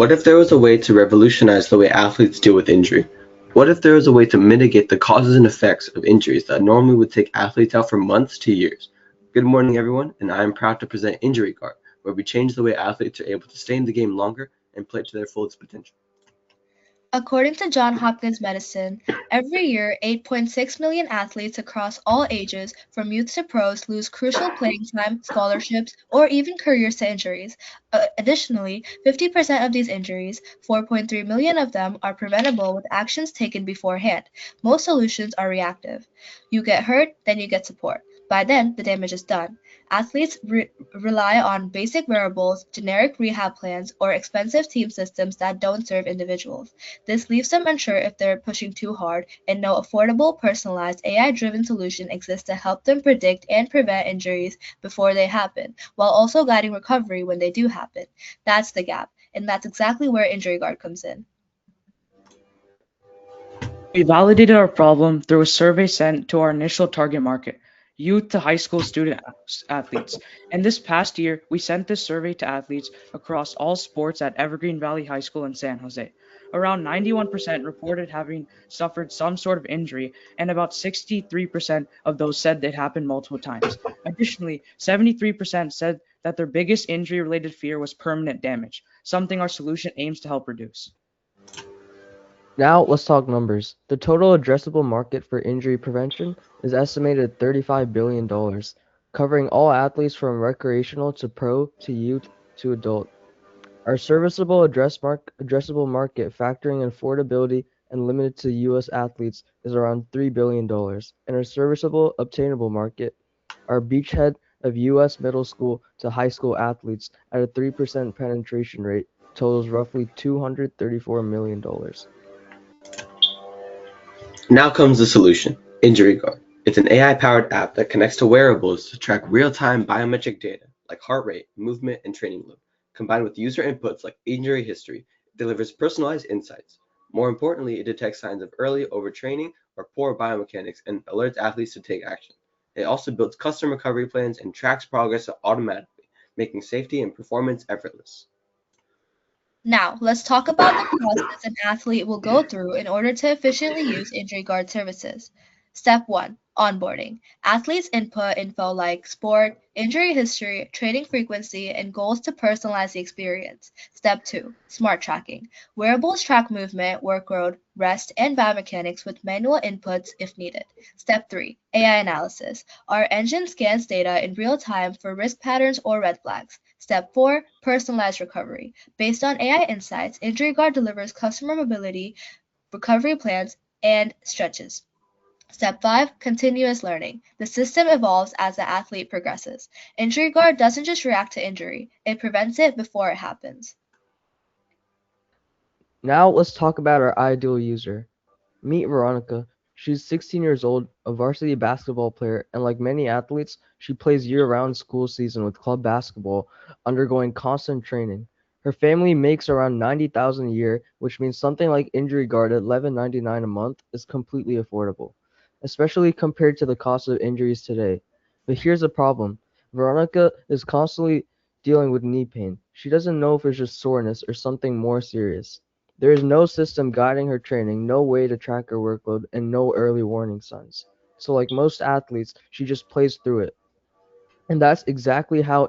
What if there was a way to revolutionize the way athletes deal with injury? What if there was a way to mitigate the causes and effects of injuries that normally would take athletes out for months to years? Good morning, everyone, and I am proud to present InjuryGuard, where we change the way athletes are able to stay in the game longer and play to their fullest potential. According to Johns Hopkins Medicine, every year 8.6 million athletes across all ages, from youth to pros, lose crucial playing time, scholarships, or even careers to injuries. Additionally, 50% of these injuries, 4.3 million of them, are preventable with actions taken beforehand. Most solutions are reactive. You get hurt, then you get support. By then, the damage is done. Athletes rely on basic wearables, generic rehab plans, or expensive team systems that don't serve individuals. This leaves them unsure if they're pushing too hard, and no affordable, personalized, AI-driven solution exists to help them predict and prevent injuries before they happen, while also guiding recovery when they do happen. That's the gap, and that's exactly where InjuryGuard comes in. We validated our problem through a survey sent to our initial target market, youth to high school student athletes. And this past year, we sent this survey to athletes across all sports at Evergreen Valley High School in San Jose. Around 91% reported having suffered some sort of injury, and about 63% of those said it happened multiple times. Additionally, 73% said that their biggest injury-related fear was permanent damage, something our solution aims to help reduce. Now let's talk numbers. The total addressable market for injury prevention is estimated at $35 billion, covering all athletes from recreational to pro to youth to adult. Our serviceable addressable market, factoring in affordability and limited to U.S. athletes, is around $3 billion, and our serviceable obtainable market, our beachhead of U.S. middle school to high school athletes at a 3% penetration rate, totals roughly $234 million. Now comes the solution, InjuryGuard. It's an AI-powered app that connects to wearables to track real-time biometric data like heart rate, movement, and training load. Combined with user inputs like injury history, it delivers personalized insights. More importantly, it detects signs of early overtraining or poor biomechanics and alerts athletes to take action. It also builds custom recovery plans and tracks progress automatically, making safety and performance effortless. Now, let's talk about the process an athlete will go through in order to efficiently use InjuryGuard services. Step 1. Onboarding. Athletes input info like sport, injury history, training frequency, and goals to personalize the experience. Step 2. Smart tracking. Wearables track movement, workload, rest, and biomechanics with manual inputs if needed. Step 3. AI analysis. Our engine scans data in real time for risk patterns or red flags. Step 4. Personalized recovery. Based on AI insights, InjuryGuard delivers customer mobility, recovery plans, and stretches. Step 5. Continuous learning. The system evolves as the athlete progresses. InjuryGuard doesn't just react to injury, it prevents it before it happens. Now let's talk about our ideal user. Meet Veronica. She's 16 years old, a varsity basketball player, and like many athletes, she plays year-round school season with club basketball, undergoing constant training. Her family makes around $90,000 a year, which means something like InjuryGuard at $11.99 a month is completely affordable, especially compared to the cost of injuries today. But here's the problem. Veronica is constantly dealing with knee pain. She doesn't know if it's just soreness or something more serious. There is no system guiding her training, no way to track her workload, and no early warning signs. So like most athletes, she just plays through it. And that's exactly how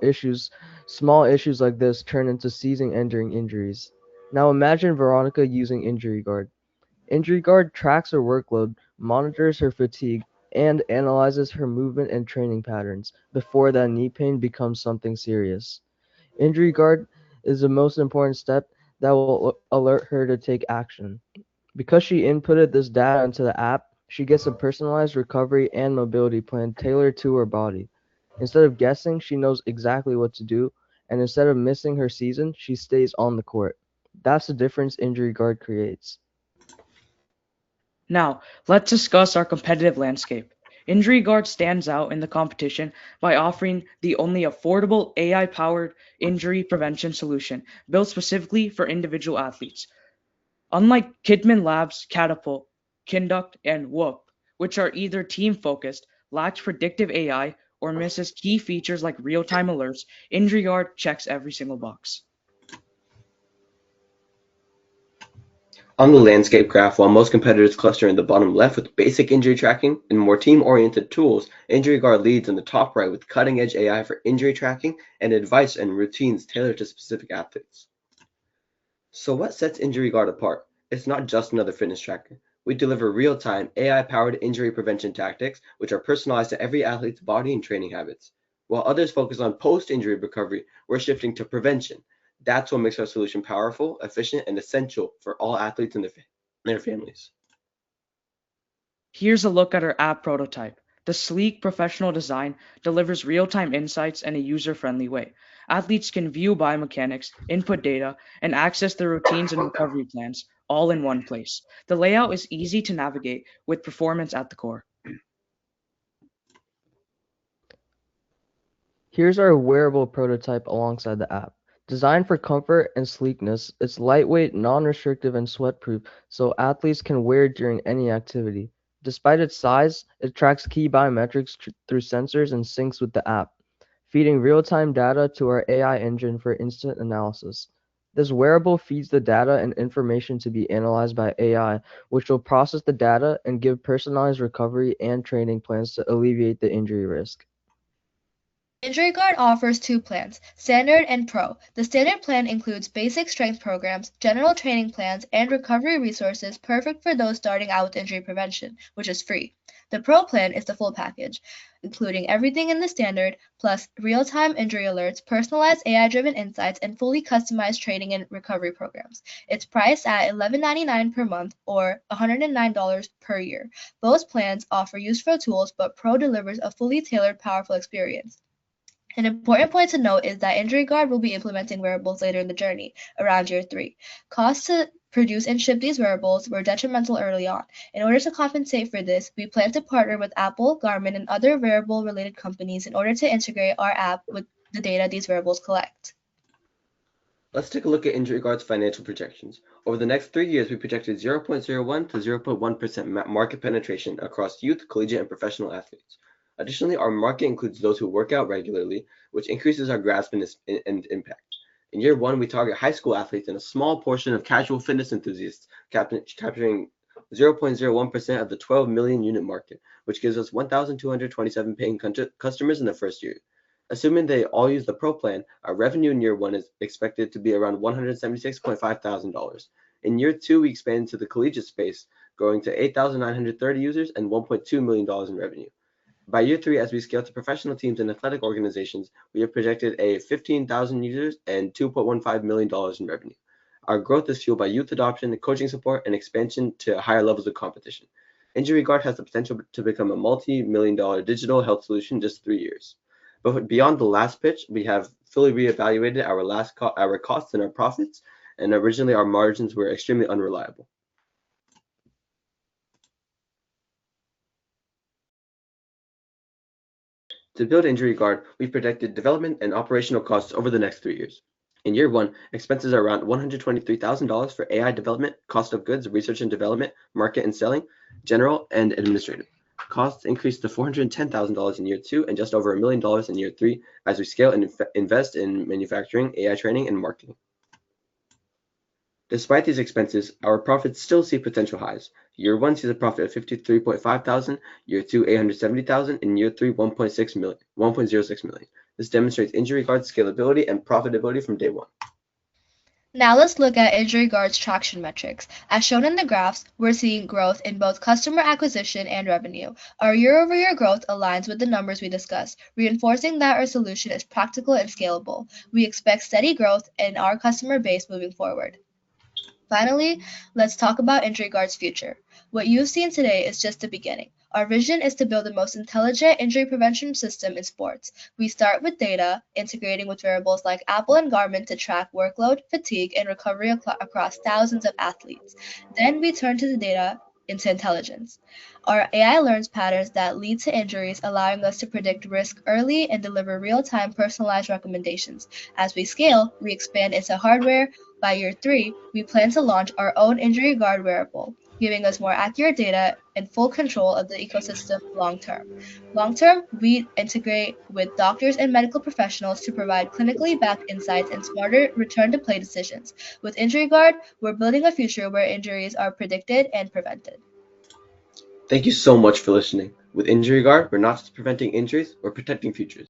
small issues like this turn into season-ending injuries. Now imagine Veronica using InjuryGuard. InjuryGuard tracks her workload, monitors her fatigue, and analyzes her movement and training patterns before that knee pain becomes something serious. InjuryGuard is the most important step that will alert her to take action. Because she inputted this data into the app, she gets a personalized recovery and mobility plan tailored to her body. Instead of guessing, she knows exactly what to do, and instead of missing her season, she stays on the court. That's the difference InjuryGuard creates. Now, let's discuss our competitive landscape. InjuryGuard stands out in the competition by offering the only affordable AI-powered injury prevention solution built specifically for individual athletes. Unlike Kidman Labs' Catapult, Kinduct, and Whoop, which are either team-focused, lacks predictive AI, or misses key features like real-time alerts, InjuryGuard checks every single box. On the landscape graph, while most competitors cluster in the bottom left with basic injury tracking and more team-oriented tools, InjuryGuard leads in the top right with cutting-edge AI for injury tracking and advice and routines tailored to specific athletes. So what sets InjuryGuard apart? It's not just another fitness tracker. We deliver real-time, AI-powered injury prevention tactics, which are personalized to every athlete's body and training habits. While others focus on post-injury recovery, we're shifting to prevention. That's what makes our solution powerful, efficient, and essential for all athletes and their families. Here's a look at our app prototype. The sleek, professional design delivers real-time insights in a user-friendly way. Athletes can view biomechanics, input data, and access their routines and recovery plans all in one place. The layout is easy to navigate with performance at the core. Here's our wearable prototype alongside the app. Designed for comfort and sleekness, it's lightweight, non-restrictive, and sweat-proof, so athletes can wear it during any activity. Despite its size, it tracks key biometrics through sensors and syncs with the app, feeding real-time data to our AI engine for instant analysis. This wearable feeds the data and information to be analyzed by AI, which will process the data and give personalized recovery and training plans to alleviate the injury risk. InjuryGuard offers two plans, Standard and Pro. The Standard plan includes basic strength programs, general training plans, and recovery resources perfect for those starting out with injury prevention, which is free. The Pro plan is the full package, including everything in the Standard, plus real-time injury alerts, personalized AI-driven insights, and fully customized training and recovery programs. It's priced at $11.99 per month or $109 per year. Both plans offer useful tools, but Pro delivers a fully tailored, powerful experience. An important point to note is that InjuryGuard will be implementing wearables later in the journey, around year 3. Costs to produce and ship these wearables were detrimental early on. In order to compensate for this, we plan to partner with Apple, Garmin, and other wearable-related companies in order to integrate our app with the data these wearables collect. Let's take a look at InjuryGuard's financial projections. Over the next 3 years, we projected 0.01 to 0.1% market penetration across youth, collegiate, and professional athletes. Additionally, our market includes those who work out regularly, which increases our grasp and impact. In year 1, we target high school athletes and a small portion of casual fitness enthusiasts, capturing 0.01% of the 12 million unit market, which gives us 1,227 paying customers in the first year. Assuming they all use the Pro plan, our revenue in year 1 is expected to be around $176.5 thousand. In year 2, we expand into the collegiate space, growing to 8,930 users and $1.2 million in revenue. By year 3, as we scale to professional teams and athletic organizations, we have projected 15,000 users and $2.15 million in revenue. Our growth is fueled by youth adoption, coaching support, and expansion to higher levels of competition. InjuryGuard has the potential to become a multi-million-dollar digital health solution in just 3 years. But beyond the last pitch, we have fully reevaluated our costs and our profits, and originally our margins were extremely unreliable. To build InjuryGuard, we've projected development and operational costs over the next 3 years. In year 1, expenses are around $123,000 for AI development, cost of goods, research and development, market and selling, general and administrative. Costs increase to $410,000 in year 2 and just over $1 million in year 3 as we scale and invest in manufacturing, AI training, and marketing. Despite these expenses, our profits still see potential highs. Year 1 sees a profit of $53.5 thousand, year 2 $870,000, and year 3 $1.06 million. This demonstrates InjuryGuard's scalability and profitability from day 1. Now let's look at InjuryGuard's traction metrics. As shown in the graphs, we're seeing growth in both customer acquisition and revenue. Our year-over-year growth aligns with the numbers we discussed, reinforcing that our solution is practical and scalable. We expect steady growth in our customer base moving forward. Finally, let's talk about InjuryGuard's future. What you've seen today is just the beginning. Our vision is to build the most intelligent injury prevention system in sports. We start with data, integrating with variables like Apple and Garmin to track workload, fatigue, and recovery across thousands of athletes. Then we turn to the data into intelligence. Our AI learns patterns that lead to injuries, allowing us to predict risk early and deliver real-time personalized recommendations. As we scale, we expand into hardware. By year 3, we plan to launch our own InjuryGuard wearable, giving us more accurate data and full control of the ecosystem long term. Long term, we integrate with doctors and medical professionals to provide clinically backed insights and smarter return to play decisions. With InjuryGuard, we're building a future where injuries are predicted and prevented. Thank you so much for listening. With InjuryGuard, we're not just preventing injuries, we're protecting futures.